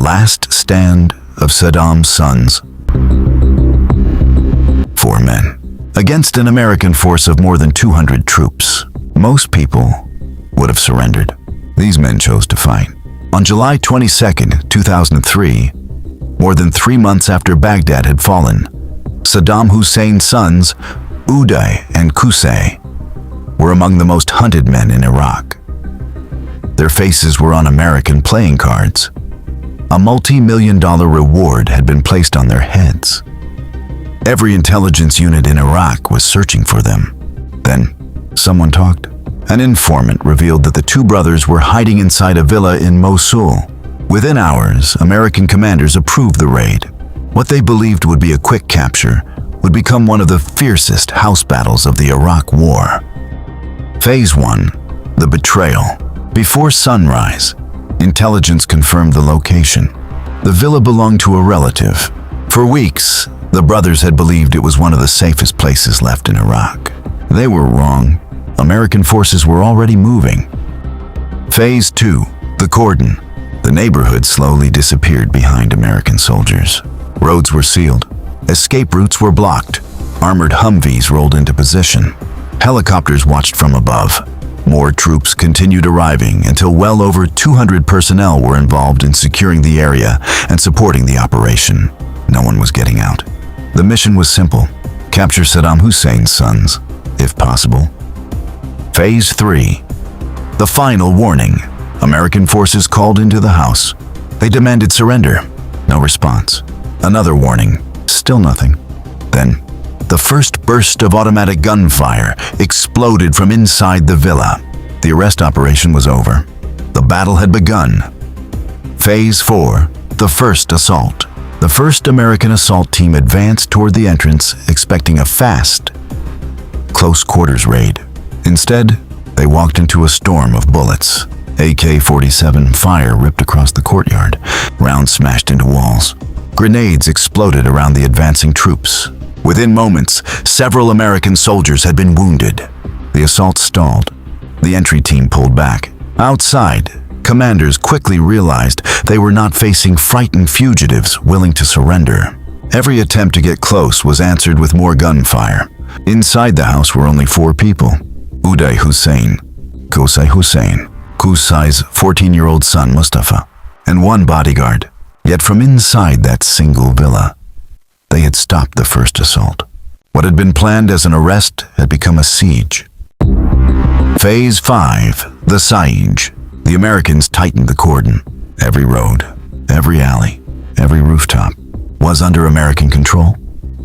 last stand of Saddam's sons. 4 men, against an American force of more than 200 troops. Most people would have surrendered. These men chose to fight. On July 22, 2003, more than 3 months after Baghdad had fallen, Saddam Hussein's sons, Uday and Qusay, were among the most hunted men in Iraq. Their faces were on American playing cards. A multi-million-dollar reward had been placed on their heads. Every intelligence unit in Iraq was searching for them. Then, someone talked. An informant revealed that the 2 brothers were hiding inside a villa in Mosul. Within hours, American commanders approved the raid. What they believed would be a quick capture would become one of the fiercest house battles of the Iraq War. Phase 1, the betrayal. Before sunrise, intelligence confirmed the location. The villa belonged to a relative. For weeks, the brothers had believed it was one of the safest places left in Iraq. They were wrong. American forces were already moving. Phase 2, the cordon. The neighborhood slowly disappeared behind American soldiers. Roads were sealed. Escape routes were blocked. Armored Humvees rolled into position. Helicopters watched from above. More troops continued arriving until well over 200 personnel were involved in securing the area and supporting the operation. No one was getting out. The mission was simple: capture Saddam Hussein's sons, if possible. Phase 3, the final warning. American forces called into the house. They demanded surrender. No response. Another warning. Still nothing. Then, the first burst of automatic gunfire exploded from inside the villa. The arrest operation was over. The battle had begun. Phase 4, the first assault. The first American assault team advanced toward the entrance, expecting a fast, close-quarters raid. Instead, they walked into a storm of bullets. AK-47 fire ripped across the courtyard. Rounds smashed into walls. Grenades exploded around the advancing troops. Within moments, several American soldiers had been wounded. The assault stalled. The entry team pulled back. Outside, commanders quickly realized they were not facing frightened fugitives willing to surrender. Every attempt to get close was answered with more gunfire. Inside the house were only 4 people: Uday Hussein, Qusay Hussein, Qusay's 14-year-old son Mustafa, and 1 bodyguard. Yet from inside that single villa, they had stopped the first assault. What had been planned as an arrest had become a siege. Phase 5, the siege. The Americans tightened the cordon. Every road, every alley, every rooftop was under American control.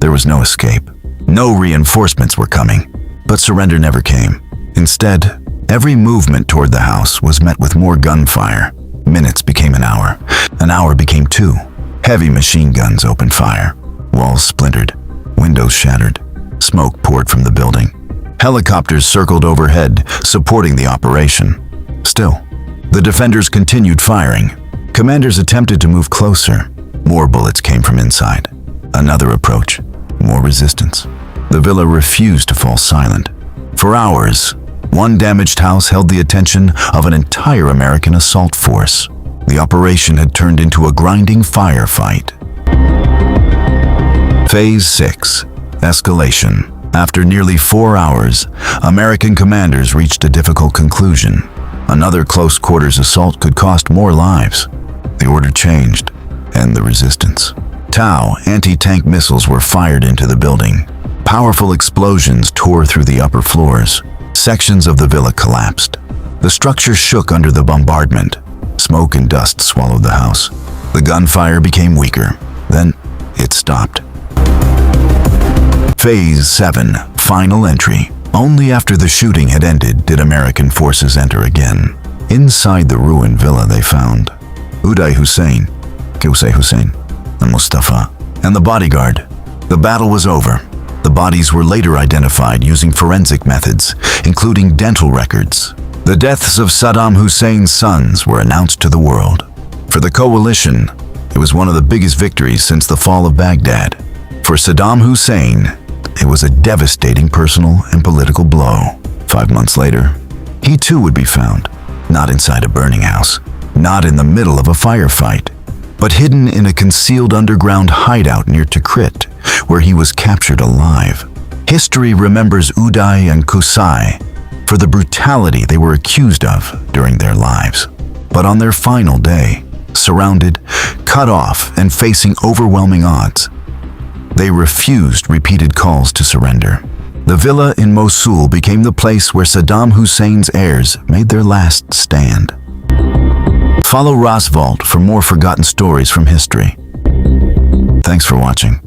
There was no escape. No reinforcements were coming, but surrender never came. Instead, every movement toward the house was met with more gunfire. Minutes became an hour became 2. Heavy machine guns opened fire. Walls splintered, windows shattered, smoke poured from the building. Helicopters circled overhead, supporting the operation. Still, the defenders continued firing. Commanders attempted to move closer. More bullets came from inside. Another approach, more resistance. The villa refused to fall silent. For hours, one damaged house held the attention of an entire American assault force. The operation had turned into a grinding firefight. Phase 6, escalation. After nearly 4 hours, American commanders reached a difficult conclusion. Another close-quarters assault could cost more lives. The order changed: end the resistance. Tau anti-tank missiles were fired into the building. Powerful explosions tore through the upper floors. Sections of the villa collapsed. The structure shook under the bombardment. Smoke and dust swallowed the house. The gunfire became weaker. Then it stopped. Phase 7, final entry. Only after the shooting had ended did American forces enter again. Inside the ruined villa they found Uday Hussein, Qusay Hussein, and Mustafa, and the bodyguard. The battle was over. The bodies were later identified using forensic methods, including dental records. The deaths of Saddam Hussein's sons were announced to the world. For the coalition, it was one of the biggest victories since the fall of Baghdad. For Saddam Hussein, it was a devastating personal and political blow. 5 months later, he too would be found, not inside a burning house, not in the middle of a firefight. but hidden in a concealed underground hideout near Tikrit, where he was captured alive. History remembers Uday and Qusay for the brutality they were accused of during their lives. But on their final day, surrounded, cut off, and facing overwhelming odds, they refused repeated calls to surrender. The villa in Mosul became the place where Saddam Hussein's heirs made their last stand. Follow Roswalt for more forgotten stories from history. Thanks for watching.